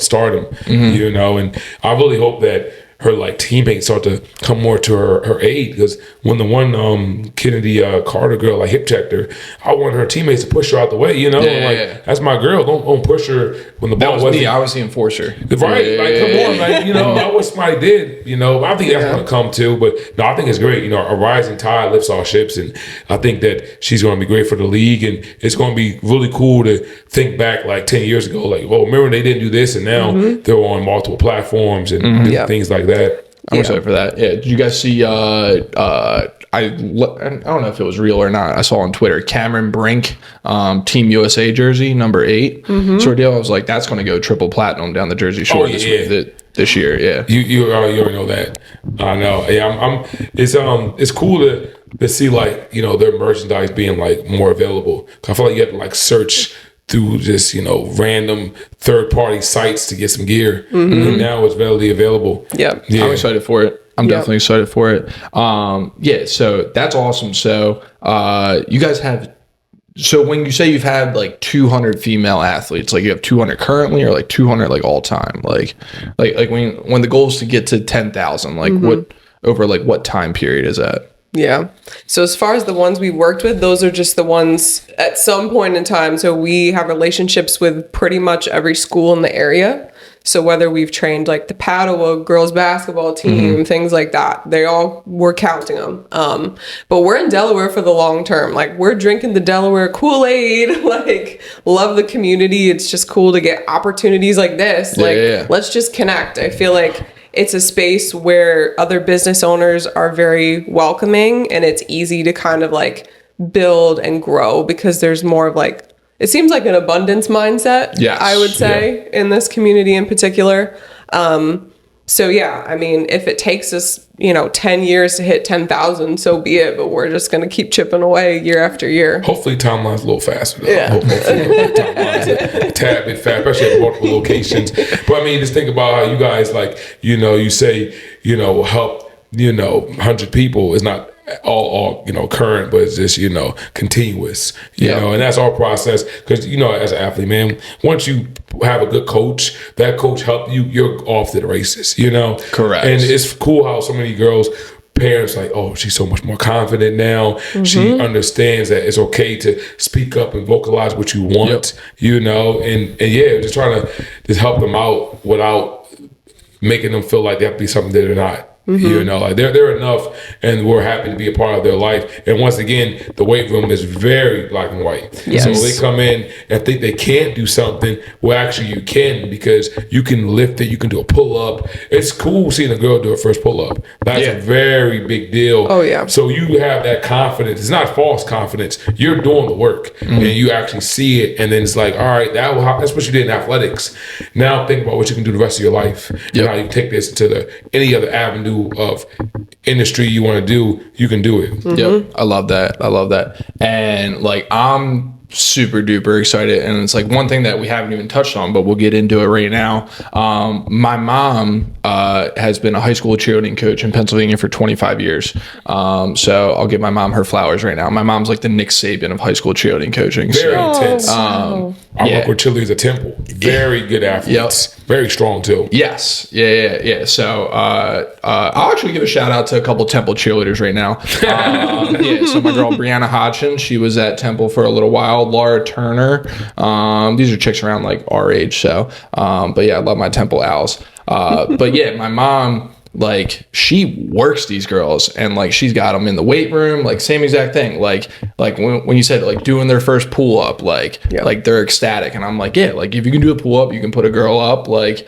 stardom, you know. And I really hope that her like teammates start to come more to her aid, because when the one Kennedy Carter girl like hip checked her, I want her teammates to push her out the way, you know. That's my girl. Don't push her when the ball was wasn't. Me. I was the enforcer. Right? Like, come on, like, you know. I wish somebody did, you know. I think that's going to come too. But no, I think it's great. You know, a rising tide lifts all ships, and I think that she's going to be great for the league, and it's going to be really cool to think back like 10 years ago, like, well, remember they didn't do this, and now they're on multiple platforms and things like that. I'm excited for that. Yeah. Did you guys see? I don't know if it was real or not. I saw on Twitter Cameron Brink, Team USA jersey number 8 sort of deal. I was like, that's going to go triple platinum down the Jersey Shore this year. Yeah. You already know that. I know. Yeah. It's cool to see like, you know, their merchandise being like more available. I feel like you have to like search through just, you know, random third-party sites to get some gear. And now it's readily available. Yeah. I'm excited for it. I'm definitely excited for it. So that's awesome. So you guys have, so when you say you've had like 200 female athletes, like you have 200 currently or like 200 like all time, like when the goal is to get to 10,000, like what over like what time period is that? Yeah. So as far as the ones we worked with, those are just the ones at some point in time. So we have relationships with pretty much every school in the area. So whether we've trained like the paddle, girls basketball team, things like that, we're counting them. But we're in Delaware for the long term. Like we're drinking the Delaware Kool-Aid, like love the community. It's just cool to get opportunities like this. Let's just connect. I feel like it's a space where other business owners are very welcoming, and it's easy to kind of like build and grow because there's more of like, it seems like an abundance mindset, I would say, in this community in particular. So yeah, I mean, if it takes us, 10 years to hit 10,000, so be it. But we're just going to keep chipping away year after year. Hopefully timeline's a little faster though. Yeah. Hopefully timeline's a tad bit fast, especially at multiple locations. But I mean, just think about how you guys you say, help, 100 people is not all current, but it's just continuous, and that's our process. Because as an athlete, man, once you have a good coach, that coach help you, you're off to the races. Correct. And it's cool how so many girls, parents like, oh, she's so much more confident now. She understands that it's okay to speak up and vocalize what you want. And just trying to just help them out without making them feel like they have to be something that they're not. They're enough, and we're happy to be a part of their life. And once again, the weight room is very black and white. Yes. So they come in and think they can't do something. Well, actually, you can, because you can lift it. You can do a pull up. It's cool seeing a girl do her first pull up. That's a very big deal. Oh yeah. So you have that confidence. It's not false confidence. You're doing the work, and you actually see it. And then it's like, all right, that's what you did in athletics. Now think about what you can do the rest of your life, and how you take this to any other avenue of industry you want to do. You can do it. Yep. I love that. And I'm super duper excited, and it's one thing that we haven't even touched on, but we'll get into it right now. My mom has been a high school cheerleading coach in Pennsylvania for 25 years. So I'll give my mom her flowers right now. My mom's like the Nick Saban of high school cheerleading coaching. Very intense. I work with cheerleaders at Temple. Very good athletes. Very strong too. Yes. Yeah. So I'll actually give a shout out to a couple Temple cheerleaders right now. So my girl Brianna Hodgson, she was at Temple for a little while. Laura Turner. These are chicks around our age. So, but yeah, I love my Temple Owls. But yeah, my mom, she works these girls, and she's got them in the weight room, same exact thing. When you said doing their first pull up, they're ecstatic, and I'm if you can do a pull up, you can put a girl up, a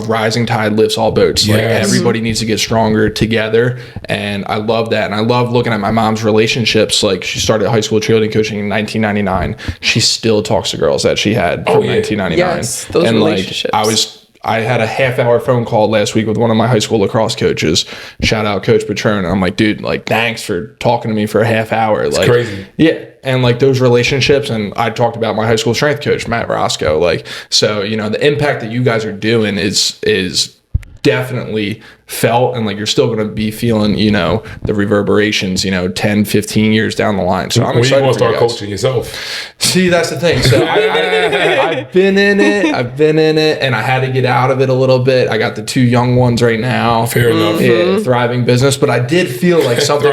rising tide lifts all boats. Everybody needs to get stronger together, and I love that. And I love looking at my mom's relationships. She started high school cheerleading coaching in 1999. She still talks to girls that she had from 1999. Yes, those and relationships. I had a half-hour phone call last week with one of my high school lacrosse coaches. Shout out Coach Patron. And I'm dude, thanks for talking to me for a half hour. It's crazy. Yeah. And those relationships, and I talked about my high school strength coach, Matt Roscoe. So, the impact that you guys are doing is definitely felt, and you're still going to be feeling, the reverberations, 10, 15 years down the line. So I'm excited. You want to start coaching yourself? See, that's the thing. So I've been in it, and I had to get out of it a little bit. I got the 2 young ones right now. Fair enough. Yeah, thriving business, but I did feel something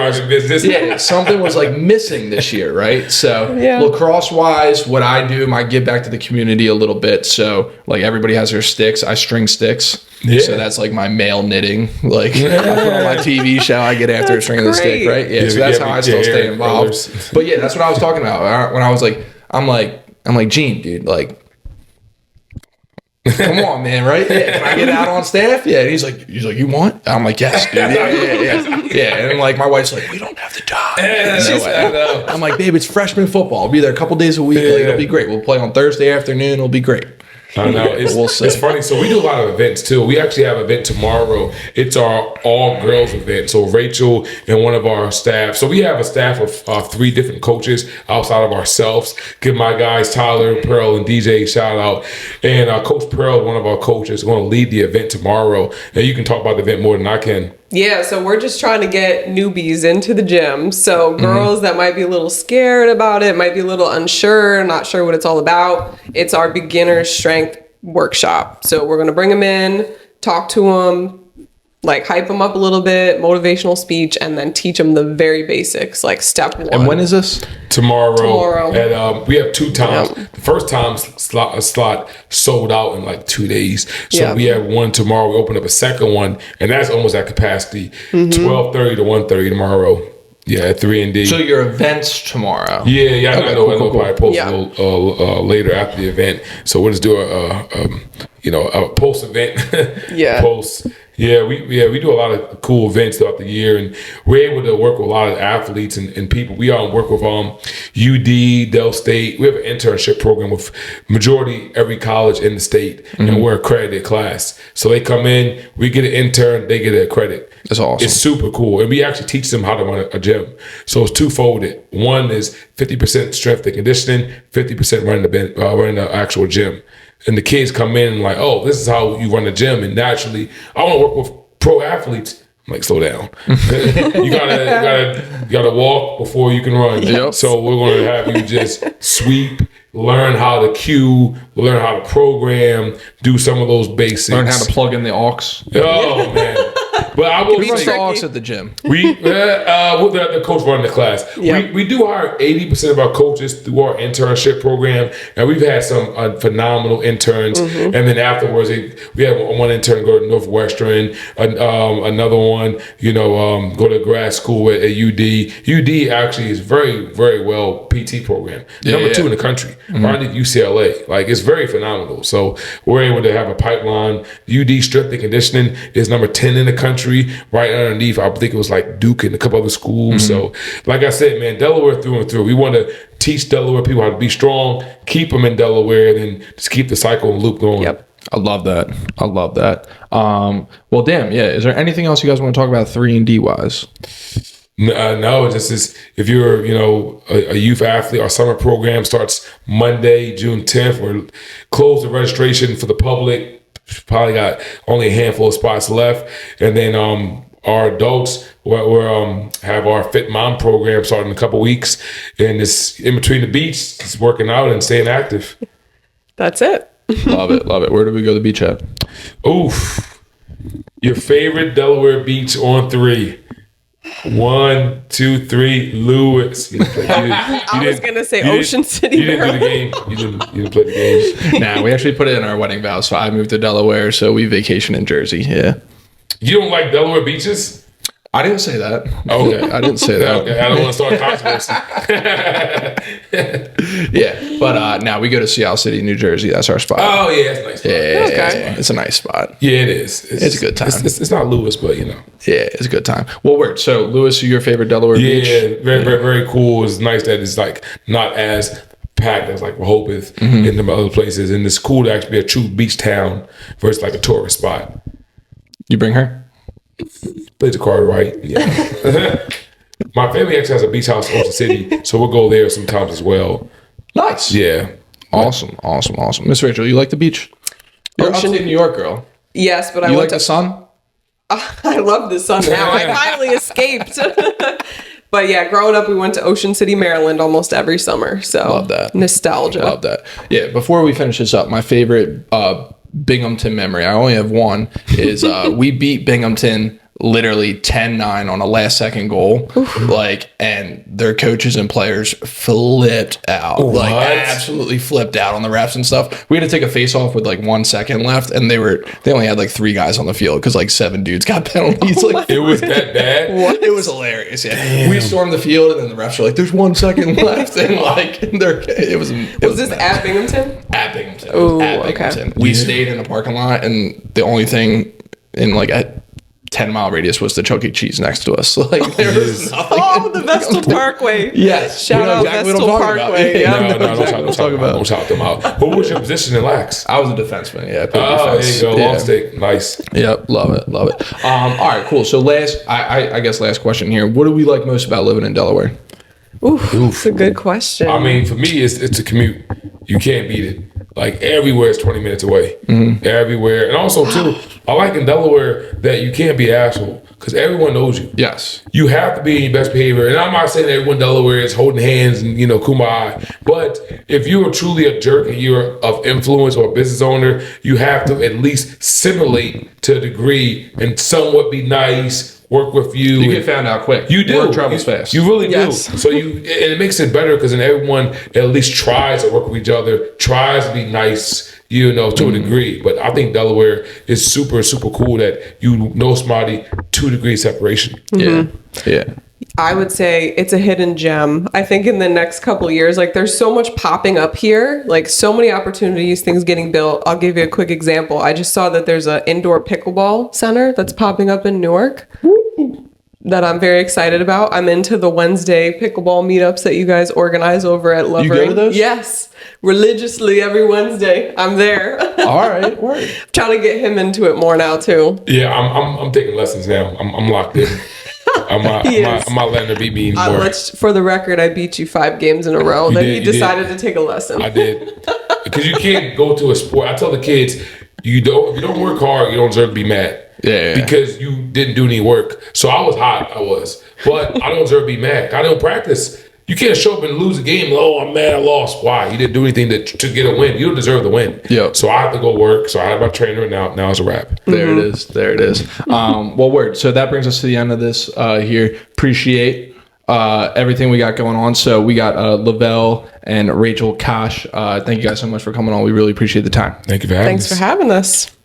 something was missing this year, right? So lacrosse wise, what I do, I give back to the community a little bit. So everybody has their sticks. I string sticks. Yeah. So that's my male knitting. I put on my TV show, I get after a string of the stick, right? Yeah. So that's how I still stay involved. But yeah, that's what I was talking about. When I was I'm like, Gene, dude, come on, man, right? Yeah, can I get out on staff? Yeah. And he's like, you want? I'm like, yes, dude. Yeah. And my wife's like, we don't have the time. I'm like, babe, it's freshman football. I'll be there a couple days a week. It'll be great. We'll play on Thursday afternoon. It'll be great. I know. It's funny. So we do a lot of events too. We actually have an event tomorrow. It's our all girls event. So Raychel and one of our staff. So we have a staff of 3 different coaches outside of ourselves. Give my guys Tyler, Pearl, and DJ a shout out. And Coach Pearl, one of our coaches, is going to lead the event tomorrow. And you can talk about the event more than I can. Yeah, so we're just trying to get newbies into the gym. So girls that might be a little scared about it, might be a little unsure, not sure what it's all about. It's our beginner strength workshop. So we're going to bring them in, talk to them, hype them up a little bit, motivational speech, and then teach them the very basics, step 1. And when is this? Tomorrow. And we have 2 times. Yep. The first time slot sold out in 2 days. So we have one tomorrow. We open up a second one, and that's almost at capacity. 12:30 to 1:30 tomorrow. Yeah, at 3&D. So your event's tomorrow. Yeah. Okay, I know. I'll probably post a little later after the event. So we'll just do a post event. Yeah. Post. Yeah, we do a lot of cool events throughout the year, and we're able to work with a lot of athletes and people. We work with UD, Del State. We have an internship program with majority every college in the state, and we're accredited class. So they come in, we get an intern, they get a credit. That's awesome. It's super cool, and we actually teach them how to run a gym. So it's two-folded. One is 50% strength and conditioning, 50% running the actual gym. And the kids come in and like, oh, this is how you run a gym. And naturally, I want to work with pro athletes. I'm like, slow down. you gotta walk before you can run. Yep. So we're going to have you just sweep, learn how to cue, learn how to program, do some of those basics. Learn how to plug in the aux. Oh man. But I will We run say, the aux at the gym. the coach running the class. Yep. We do hire 80% of our coaches through our internship program, and we've had some phenomenal interns. And then afterwards, we have one intern go to Northwestern, another one, go to grad school at UD. UD actually is very, very well PT program. Number 2 in the country, right underneath UCLA. Like, it's very phenomenal. So we're able to have a pipeline. UD strength and conditioning is number 10 in the country. Right underneath, I think it was like Duke and a couple other schools. So, like I said, man, Delaware through and through. We want to teach Delaware people how to be strong, keep them in Delaware, and then just keep the cycle and loop going. Yep. I love that. Well, damn, yeah. Is there anything else you guys want to talk about 3&D wise? No, just is if you're, a youth athlete, our summer program starts Monday, June 10th. We're close the registration for the public. Probably got only a handful of spots left, and then our adults we're have our Fit Mom program starting in a couple weeks, and it's in between the beach, just working out and staying active. That's it. Love it. Where do we go to the beach at? Oof, your favorite Delaware beach on 3. 1, 2, 3, Lewis. I was gonna say Ocean City. You didn't do the game. You didn't play the game. Nah, we actually put it in our wedding vows. So I moved to Delaware, so we vacation in Jersey. Yeah. You don't like Delaware beaches? I didn't say that. Okay. I didn't say that. Okay, I don't want to start controversy. Yeah, but now we go to Seattle City, New Jersey. That's our spot. Oh yeah, that's nice. Yeah, Okay. it's a nice spot. Yeah, it is. It's a good time. It's not Lewis, but Yeah, it's a good time. Well, word. So, Lewis, your favorite Delaware beach? Yeah, very, very, very cool. It's nice that it's like not as packed as like Rehoboth in the other places, and it's cool to actually be a true beach town versus like a tourist spot. You bring her? Plays the card right. Yeah. My family actually has a beach house in Ocean City, so we'll go there sometimes as well. Nice. Yeah. Awesome. Miss Rachel, you like the beach? You're Ocean- upstate New York girl. Yes, but I You went like to. the sun? I love the sun now. I finally escaped. But yeah, growing up, we went to Ocean City, Maryland almost every summer. So Love that. Nostalgia. Love that. Yeah, before we finish this up, my favorite Binghamton memory, I only have one, is we beat Binghamton literally 10-9 on a last second goal. And their coaches and players flipped out. What? Absolutely flipped out on the refs and stuff. We had to take a face off with 1 second left, and they only had 3 guys on the field because 7 dudes got penalties. It was that bad? It was hilarious. Yeah. We stormed the field, and then the refs were like, there's 1 second left. And it was this at Binghamton? At Binghamton. Ooh, At okay. Binghamton. We stayed in the parking lot, and the only thing in a 10-mile radius was the Chuck E. Cheese next to us. There was nothing. Oh, the Vestal Parkway. Yes. Shout You know out exactly what Vestal I'm talking about. Parkway. Yeah. Yeah. Don't shout them out. What was your position in Lax? I was a defenseman. Yeah. I played Oh, defense. there you go. Long Yeah. stick. Nice. Yep. Love it. All right. Cool. So I guess last question here. What do we like most about living in Delaware? Oof, that's a good question. I mean, for me, it's a commute. You can't beat it. Everywhere is 20 minutes away. Everywhere. And also, too, I like in Delaware that you can't be an asshole because everyone knows you. Yes. You have to be in your best behavior. And I'm not saying that everyone in Delaware is holding hands and, kumbaya. But if you are truly a jerk and you're of influence or a business owner, you have to at least simulate to a degree and somewhat be nice, work with you. You get found out quick. You do. Word travels fast. You really Yes. do. So and it makes it better because then everyone at least tries to work with each other, tries to be nice, to a degree. But I think Delaware is super, super cool that you know somebody 2 degrees separation. Yeah. Yeah. I would say it's a hidden gem. I think in the next couple of years, like there's so much popping up here, like so many opportunities, things getting built. I'll give you a quick example. I just saw that there's an indoor pickleball center that's popping up in Newark that I'm very excited about. I'm into the Wednesday pickleball meetups that you guys organize over at Lovell. You go to those? Yes, religiously every Wednesday. I'm there. All right, word. Trying to get him into it more now too. Yeah, I'm taking lessons now. I'm locked in. I'm not letting her beat me anymore. For the record, I beat you 5 games in a row. Then he decided to take a lesson. I did. Because you can't go to a sport. I tell the kids, if you don't work hard, you don't deserve to be mad. Yeah. Because you didn't do any work. So I was hot. But I don't deserve to be mad. I don't practice. You can't show up and lose a game. Oh, I'm mad I lost. Why? You didn't do anything to get a win. You don't deserve the win. Yeah. So I have to go work. So I have my trainer, and now it's a wrap. There it is. There it is. Well, word. So that brings us to the end of this here. Appreciate everything we got going on. So we got Lovell and Raychel, Kosh. Thank you guys so much for coming on. We really appreciate the time. Thank you for having us. Thanks for having us.